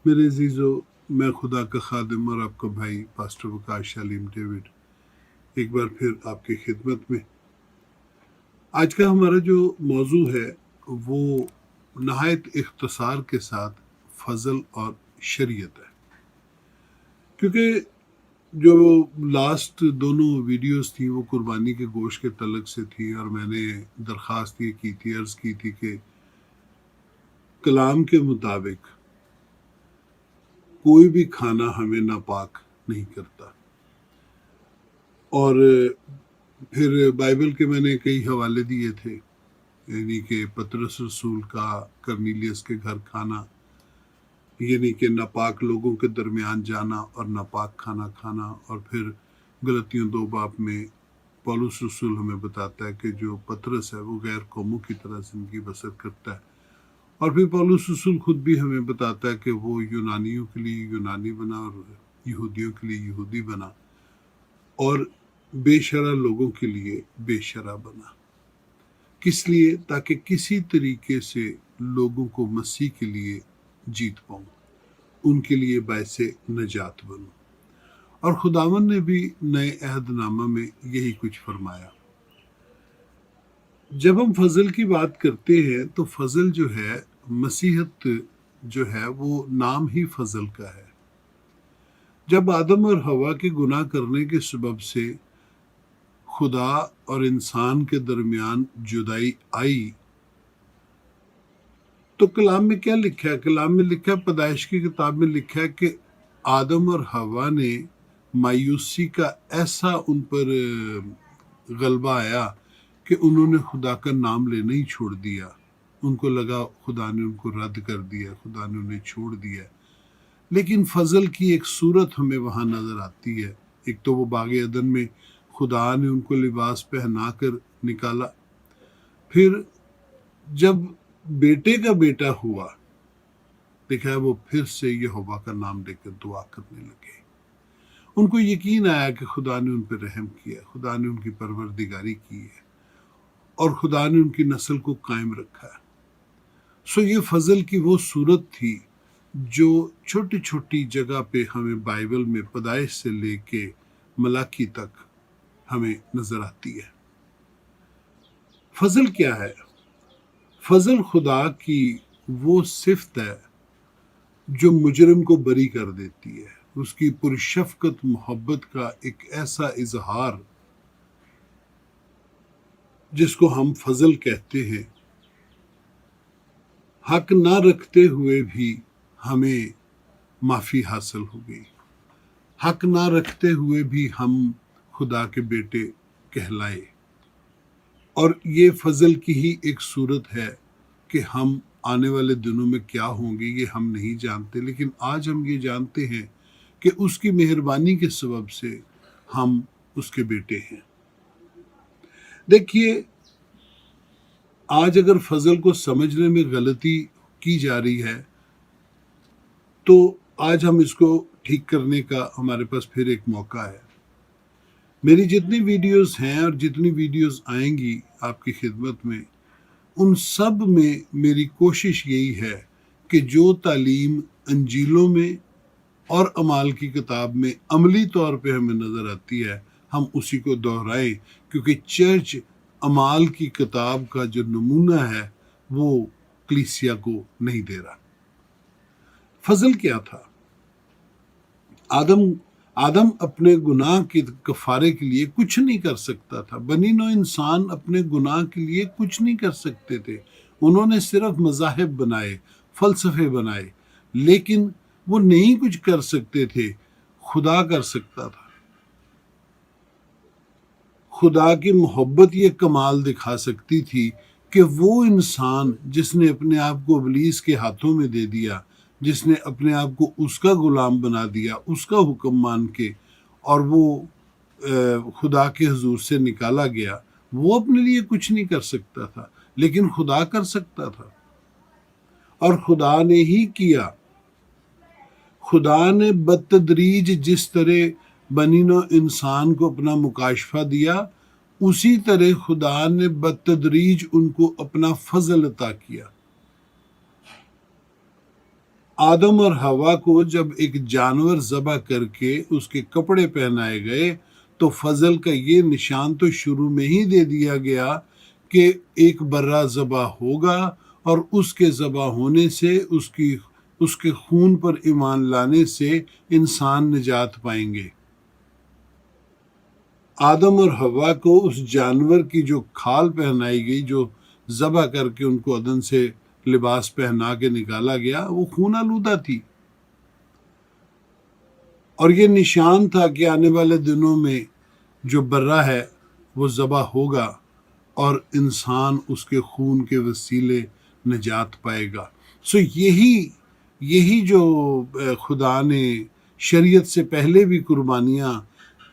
میرے عزیزو، میں خدا کا خادم اور آپ کا بھائی پاسٹر وقاش علیم ڈیوڈ ایک بار پھر آپ کی خدمت میں۔ آج کا ہمارا جو موضوع ہے وہ نہایت اختصار کے ساتھ فضل اور شریعت ہے، کیونکہ جو لاسٹ دونوں ویڈیوز تھیں وہ قربانی کے گوشت کے تعلق سے تھی، اور میں نے درخواست یہ کی تھی، عرض کی تھی کہ کلام کے مطابق کوئی بھی کھانا ہمیں ناپاک نہیں کرتا، اور پھر بائبل کے میں نے کئی حوالے دیے تھے، یعنی کہ پطرس رسول کا کرنیلیس کے گھر کھانا، یعنی کہ ناپاک لوگوں کے درمیان جانا اور ناپاک کھانا کھانا، اور پھر غلطیوں 2 باب میں پولس رسول ہمیں بتاتا ہے کہ جو پطرس ہے وہ غیر قوموں کی طرح زندگی بسر کرتا ہے، اور پھر پولس رسول خود بھی ہمیں بتاتا ہے کہ وہ یونانیوں کے لیے یونانی بنا اور یہودیوں کے لیے یہودی بنا، اور بے شرع لوگوں کے لیے بے شرع بنا۔ کس لیے؟ تاکہ کسی طریقے سے لوگوں کو مسیح کے لیے جیت پاؤں، ان کے لیے باعث نجات بنوں۔ اور خداوند نے بھی نئے عہد نامہ میں یہی کچھ فرمایا۔ جب ہم فضل کی بات کرتے ہیں تو فضل جو ہے، مسیحت جو ہے، وہ نام ہی فضل کا ہے۔ جب آدم اور حوا کے گناہ کرنے کے سبب سے خدا اور انسان کے درمیان جدائی آئی تو کلام میں کیا لکھا ہے؟ کلام میں لکھا ہے، پیدائش کی کتاب میں لکھا ہے کہ آدم اور حوا نے مایوسی کا ایسا ان پر غلبہ آیا کہ انہوں نے خدا کا نام لینا ہی چھوڑ دیا۔ ان کو لگا خدا نے ان کو رد کر دیا، خدا نے انہیں چھوڑ دیا۔ لیکن فضل کی ایک صورت ہمیں وہاں نظر آتی ہے۔ ایک تو وہ باغ عدن میں خدا نے ان کو لباس پہنا کر نکالا، پھر جب بیٹے کا بیٹا ہوا، دیکھا ہے وہ پھر سے یہوہ کا نام لے کر دعا کرنے لگے۔ ان کو یقین آیا کہ خدا نے ان پہ رحم کیا، خدا نے ان کی پروردگاری کی ہے، اور خدا نے ان کی نسل کو قائم رکھا ہے۔ سو یہ فضل کی وہ صورت تھی جو چھوٹی چھوٹی جگہ پہ ہمیں بائبل میں پیدائش سے لے کے ملاکی تک ہمیں نظر آتی ہے۔ فضل کیا ہے؟ فضل خدا کی وہ صفت ہے جو مجرم کو بری کر دیتی ہے، اس کی پرشفقت محبت کا ایک ایسا اظہار جس کو ہم فضل کہتے ہیں۔ حق نہ رکھتے ہوئے بھی ہمیں معافی حاصل ہو گئی، حق نہ رکھتے ہوئے بھی ہم خدا کے بیٹے کہلائے، اور یہ فضل کی ہی ایک صورت ہے کہ ہم آنے والے دنوں میں کیا ہوں گے یہ ہم نہیں جانتے، لیکن آج ہم یہ جانتے ہیں کہ اس کی مہربانی کے سبب سے ہم اس کے بیٹے ہیں۔ دیکھیے، آج اگر فضل کو سمجھنے میں غلطی کی جا رہی ہے تو آج ہم اس کو ٹھیک کرنے کا ہمارے پاس پھر ایک موقع ہے۔ میری جتنی ویڈیوز ہیں اور جتنی ویڈیوز آئیں گی آپ کی خدمت میں، ان سب میں میری کوشش یہی ہے کہ جو تعلیم انجیلوں میں اور اعمال کی کتاب میں عملی طور پہ ہمیں نظر آتی ہے ہم اسی کو دہرائیں، کیونکہ چرچ اعمال کی کتاب کا جو نمونہ ہے وہ کلیسیا کو نہیں دے رہا۔ فضل کیا تھا؟ آدم اپنے گناہ کے کفارے کے لیے کچھ نہیں کر سکتا تھا، بنی نوع انسان اپنے گناہ کے لیے کچھ نہیں کر سکتے تھے۔ انہوں نے صرف مذاہب بنائے، فلسفے بنائے، لیکن وہ نہیں کچھ کر سکتے تھے، خدا کر سکتا تھا۔ خدا کی محبت یہ کمال دکھا سکتی تھی کہ وہ انسان جس نے اپنے آپ کو ابلیس کے ہاتھوں میں دے دیا، جس نے اپنے آپ کو اس کا غلام بنا دیا، اس کا حکم مان کے، اور وہ خدا کے حضور سے نکالا گیا، وہ اپنے لیے کچھ نہیں کر سکتا تھا، لیکن خدا کر سکتا تھا، اور خدا نے ہی کیا۔ خدا نے بتدریج جس طرح بنی نوع انسان کو اپنا مکاشفہ دیا، اسی طرح خدا نے بتدریج ان کو اپنا فضل عطا کیا۔ آدم اور حوا کو جب ایک جانور ذبح کر کے اس کے کپڑے پہنائے گئے تو فضل کا یہ نشان تو شروع میں ہی دے دیا گیا کہ ایک برہ ذبح ہوگا اور اس کے ذبح ہونے سے اس کے خون پر ایمان لانے سے انسان نجات پائیں گے۔ آدم اور حوا کو اس جانور کی جو کھال پہنائی گئی، جو ذبح کر کے ان کو عدن سے لباس پہنا کے نکالا گیا، وہ خون آلودہ تھی، اور یہ نشان تھا کہ آنے والے دنوں میں جو برہ ہے وہ ذبح ہوگا اور انسان اس کے خون کے وسیلے نجات پائے گا۔ سو یہی جو خدا نے شریعت سے پہلے بھی قربانیاں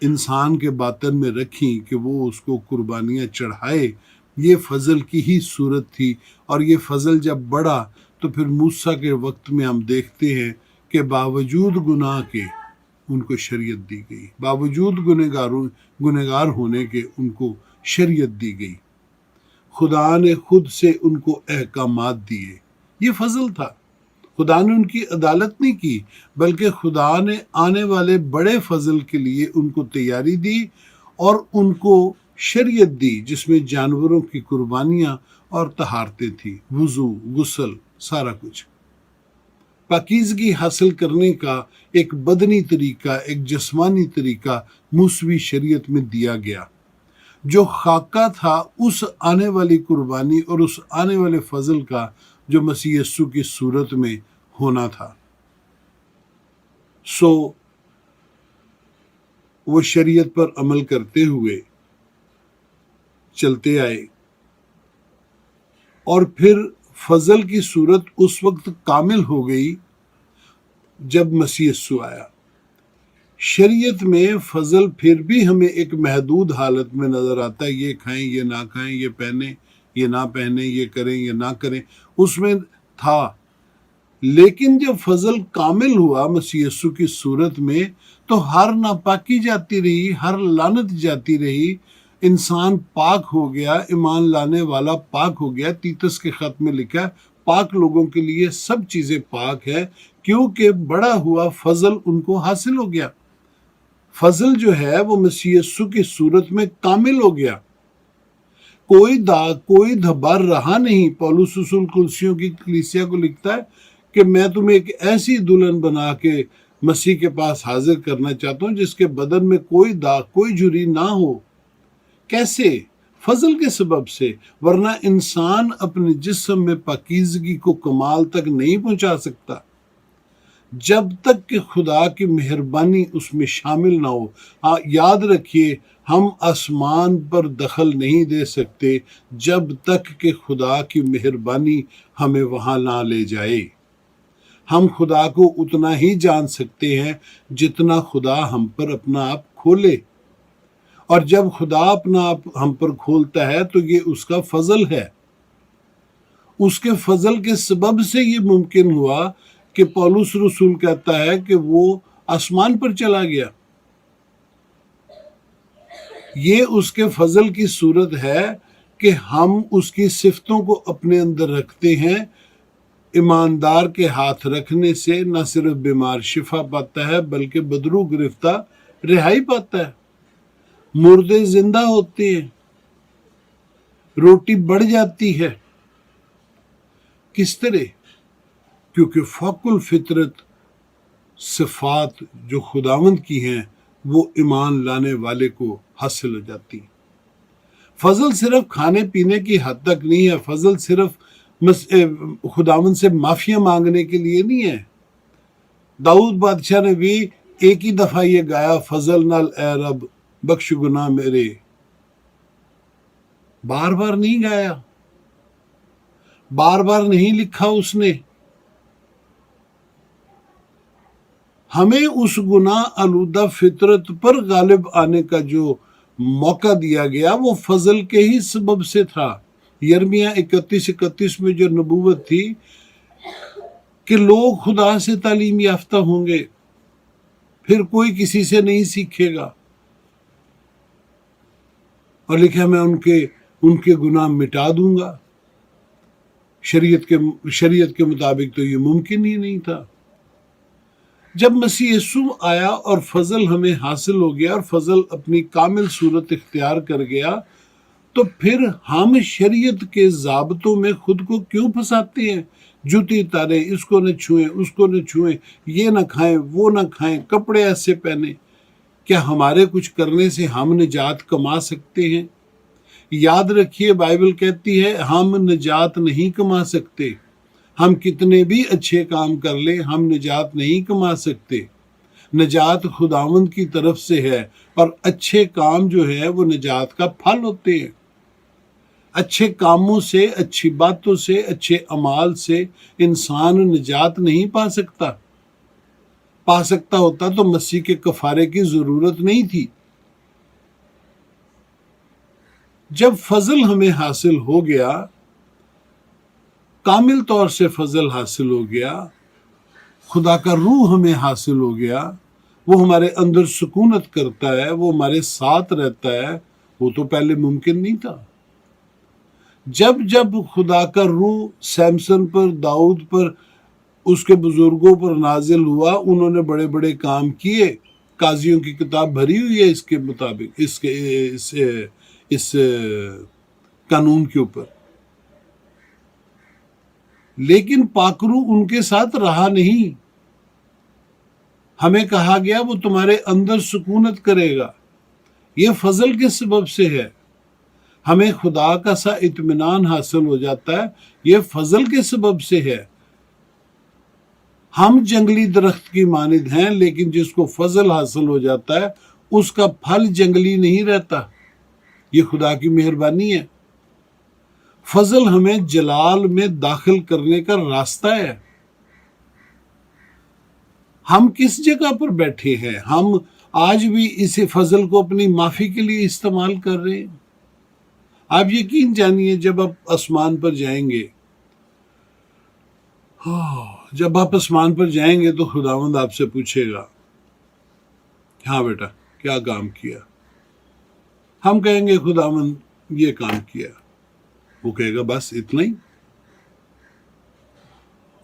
انسان کے باطن میں رکھیں کہ وہ اس کو قربانیاں چڑھائے، یہ فضل کی ہی صورت تھی۔ اور یہ فضل جب بڑھا تو پھر موسیٰ کے وقت میں ہم دیکھتے ہیں کہ باوجود گناہ کے ان کو شریعت دی گئی، باوجود گنہگار ہونے کے ان کو شریعت دی گئی، خدا نے خود سے ان کو احکامات دیے۔ یہ فضل تھا، خدا نے ان کی عدالت نہیں کی، بلکہ خدا نے آنے والے بڑے فضل کے لیے ان کو تیاری دی اور ان کو شریعت دی، جس میں جانوروں کی قربانیاں اور طہارتیں تھیں، وضو، غسل، سارا کچھ۔ پاکیزگی حاصل کرنے کا ایک بدنی طریقہ، ایک جسمانی طریقہ موسوی شریعت میں دیا گیا، جو خاکہ تھا اس آنے والی قربانی اور اس آنے والے فضل کا جو مسیح یسوع کی صورت میں ہونا تھا۔ سو وہ شریعت پر عمل کرتے ہوئے چلتے آئے، اور پھر فضل کی صورت اس وقت کامل ہو گئی جب مسیح یسوع آیا۔ شریعت میں فضل پھر بھی ہمیں ایک محدود حالت میں نظر آتا ہے، یہ کھائیں، یہ نہ کھائیں، یہ پہنیں، یہ نہ پہنیں، یہ کریں، یہ نہ کریں، اس میں تھا۔ لیکن جب فضل کامل ہوا مسیح یسوع کی صورت میں، تو ہر ناپاکی جاتی رہی، ہر لعنت جاتی رہی، انسان پاک ہو گیا، ایمان لانے والا پاک ہو گیا۔ تیتس کے خط میں لکھا ہے پاک لوگوں کے لیے سب چیزیں پاک ہے، کیونکہ بڑا ہوا فضل ان کو حاصل ہو گیا۔ فضل جو ہے وہ مسیح یسوع کی صورت میں کامل ہو گیا، کوئی داغ، کوئی دھبر رہا نہیں۔ پولس رسول کلسیوں کی کلیسیا کو لکھتا ہے کہ میں تمہیں ایک ایسی دلہن بنا کے مسیح کے پاس حاضر کرنا چاہتا ہوں جس کے بدن میں کوئی داغ، کوئی جھری نہ ہو۔ کیسے؟ فضل کے سبب سے، ورنہ انسان اپنے جسم میں پاکیزگی کو کمال تک نہیں پہنچا سکتا جب تک کہ خدا کی مہربانی اس میں شامل نہ ہو۔ یاد رکھیے، ہم آسمان پر دخل نہیں دے سکتے جب تک کہ خدا کی مہربانی ہمیں وہاں نہ لے جائے۔ ہم خدا کو اتنا ہی جان سکتے ہیں جتنا خدا ہم پر اپنا آپ کھولے، اور جب خدا اپنا آپ ہم پر کھولتا ہے تو یہ اس کا فضل ہے۔ اس کے فضل کے سبب سے یہ ممکن ہوا کہ پولس رسول کہتا ہے کہ وہ آسمان پر چلا گیا۔ یہ اس کے فضل کی صورت ہے کہ ہم اس کی صفتوں کو اپنے اندر رکھتے ہیں۔ ایماندار کے ہاتھ رکھنے سے نہ صرف بیمار شفا پاتا ہے بلکہ بدرو گرفتہ رہائی پاتا ہے، مردے زندہ ہوتے ہیں، روٹی بڑھ جاتی ہے۔ کس طرح؟ کیونکہ فوق الفطرت صفات جو خداوند کی ہیں وہ ایمان لانے والے کو حاصل ہو جاتی۔ فضل صرف کھانے پینے کی حد تک نہیں ہے، فضل صرف خداوند سے معافیاں مانگنے کے لیے نہیں ہے۔ داؤد بادشاہ نے بھی ایک ہی دفعہ یہ گایا، فضل نال اے رب بخش گناہ میرے، بار بار نہیں گایا، بار بار نہیں لکھا اس نے۔ ہمیں اس گناہ آلودہ فطرت پر غالب آنے کا جو موقع دیا گیا وہ فضل کے ہی سبب سے تھا۔ یرمیہ 31 میں جو نبوت تھی کہ لوگ خدا سے تعلیم یافتہ ہوں گے، پھر کوئی کسی سے نہیں سیکھے گا، اور لکھا میں ان کے گناہ مٹا دوں گا۔ شریعت کے مطابق تو یہ ممکن ہی نہیں تھا۔ جب مسیح یسوع آیا اور فضل ہمیں حاصل ہو گیا اور فضل اپنی کامل صورت اختیار کر گیا، تو پھر ہم شریعت کے ضابطوں میں خود کو کیوں پھنساتے ہیں؟ جوتی اتاریں، اس کو نہ چھوئیں، اس کو نہ چھوئیں، یہ نہ کھائیں، وہ نہ کھائیں، کپڑے ایسے پہنیں۔ کیا ہمارے کچھ کرنے سے ہم نجات کما سکتے ہیں؟ یاد رکھیے، بائبل کہتی ہے ہم نجات نہیں کما سکتے۔ ہم کتنے بھی اچھے کام کر لیں، ہم نجات نہیں کما سکتے۔ نجات خداوند کی طرف سے ہے، اور اچھے کام جو ہے وہ نجات کا پھل ہوتے ہیں۔ اچھے کاموں سے، اچھی باتوں سے، اچھے اعمال سے انسان نجات نہیں پا سکتا۔ پا سکتا ہوتا تو مسیح کے کفارے کی ضرورت نہیں تھی۔ جب فضل ہمیں حاصل ہو گیا، کامل طور سے فضل حاصل ہو گیا، خدا کا روح ہمیں حاصل ہو گیا، وہ ہمارے اندر سکونت کرتا ہے، وہ ہمارے ساتھ رہتا ہے، وہ تو پہلے ممکن نہیں تھا۔ جب جب خدا کا روح سیمسن پر، داؤد پر، اس کے بزرگوں پر نازل ہوا، انہوں نے بڑے بڑے کام کیے۔ قاضیوں کی کتاب بھری ہوئی ہے اس کے مطابق، اس قانون کے اوپر۔ لیکن پاک روح ان کے ساتھ رہا نہیں۔ ہمیں کہا گیا وہ تمہارے اندر سکونت کرے گا۔ یہ فضل کے سبب سے ہے۔ ہمیں خدا کا سا اطمینان حاصل ہو جاتا ہے، یہ فضل کے سبب سے ہے۔ ہم جنگلی درخت کی مانند ہیں، لیکن جس کو فضل حاصل ہو جاتا ہے اس کا پھل جنگلی نہیں رہتا۔ یہ خدا کی مہربانی ہے۔ فضل ہمیں جلال میں داخل کرنے کا راستہ ہے۔ ہم کس جگہ پر بیٹھے ہیں؟ ہم آج بھی اس فضل کو اپنی معافی کے لیے استعمال کر رہے ہیں۔ آپ یقین جانیے، جب آپ آسمان پر جائیں گے، تو خداوند آپ سے پوچھے گا، ہاں بیٹا کیا کام کیا؟ ہم کہیں گے خداوند یہ کام کیا۔ وہ کہے گا بس اتنا ہی؟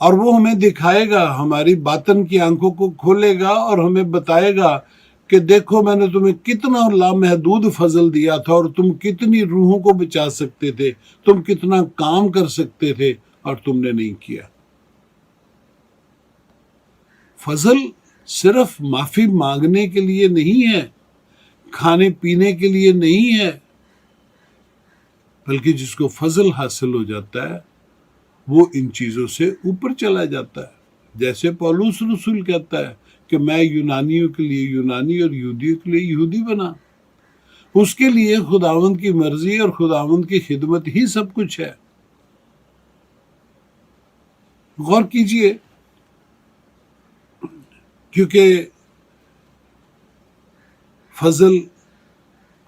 اور وہ ہمیں دکھائے گا، ہماری باطن کی آنکھوں کو کھولے گا اور ہمیں بتائے گا کہ دیکھو میں نے تمہیں کتنا لامحدود فضل دیا تھا، اور تم کتنی روحوں کو بچا سکتے تھے، تم کتنا کام کر سکتے تھے، اور تم نے نہیں کیا۔ فضل صرف معافی مانگنے کے لیے نہیں ہے، کھانے پینے کے لیے نہیں ہے، بلکہ جس کو فضل حاصل ہو جاتا ہے وہ ان چیزوں سے اوپر چلا جاتا ہے۔ جیسے پولس رسول کہتا ہے کہ میں یونانیوں کے لیے یونانی اور یہودیوں کے لیے یہودی بنا۔ اس کے لیے خداوند کی مرضی اور خداوند کی خدمت ہی سب کچھ ہے۔ غور کیجئے، کیونکہ فضل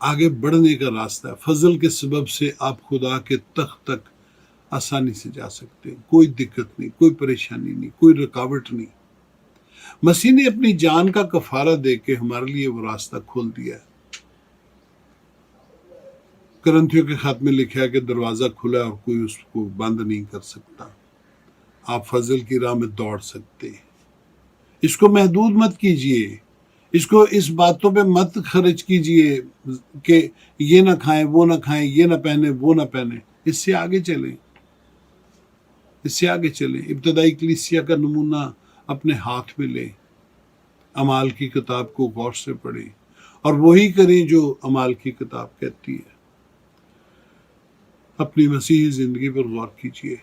آگے بڑھنے کا راستہ ہے۔ فضل کے سبب سے آپ خدا کے تخت تک آسانی سے جا سکتے ہیں، کوئی دقت نہیں، کوئی پریشانی نہیں، کوئی رکاوٹ نہیں۔ مسیح نے اپنی جان کا کفارہ دے کے ہمارے لیے وہ راستہ کھول دیا ہے۔ کرنتھیوں کے خط میں لکھا ہے کہ دروازہ کھلا ہے اور کوئی اس کو بند نہیں کر سکتا۔ آپ فضل کی راہ میں دوڑ سکتے ہیں۔ اس کو محدود مت کیجئے، اس کو اس باتوں پہ مت خرچ کیجئے کہ یہ نہ کھائیں، وہ نہ کھائیں، یہ نہ پہنیں، وہ نہ پہنیں۔ اس سے آگے چلیں، اس سے آگے چلیں۔ ابتدائی کلیسیا کا نمونہ اپنے ہاتھ میں لیں، اعمال کی کتاب کو غور سے پڑھیں اور وہی کریں جو اعمال کی کتاب کہتی ہے۔ اپنی مسیحی زندگی پر غور کیجئے،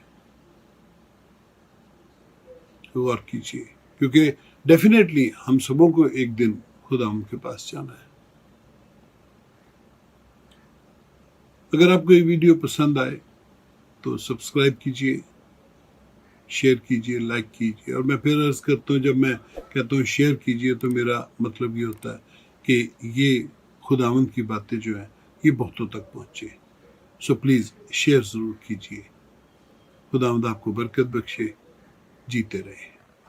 غور کیجئے، کیونکہ ڈیفینیٹلی ہم سبوں کو ایک دن خدا ان کے پاس جانا ہے۔ اگر آپ کو یہ ویڈیو پسند آئے تو سبسکرائب کیجئے، شیئر کیجئے، لائک کیجئے۔ اور میں پھر عرض کرتا ہوں، جب میں کہتا ہوں شیئر کیجئے تو میرا مطلب یہ ہوتا ہے کہ یہ خداوند کی باتیں جو ہیں یہ بہتوں تک پہنچے۔ سو پلیز شیئر ضرور کیجئے۔ خداوند آپ کو برکت بخشے، جیتے رہے۔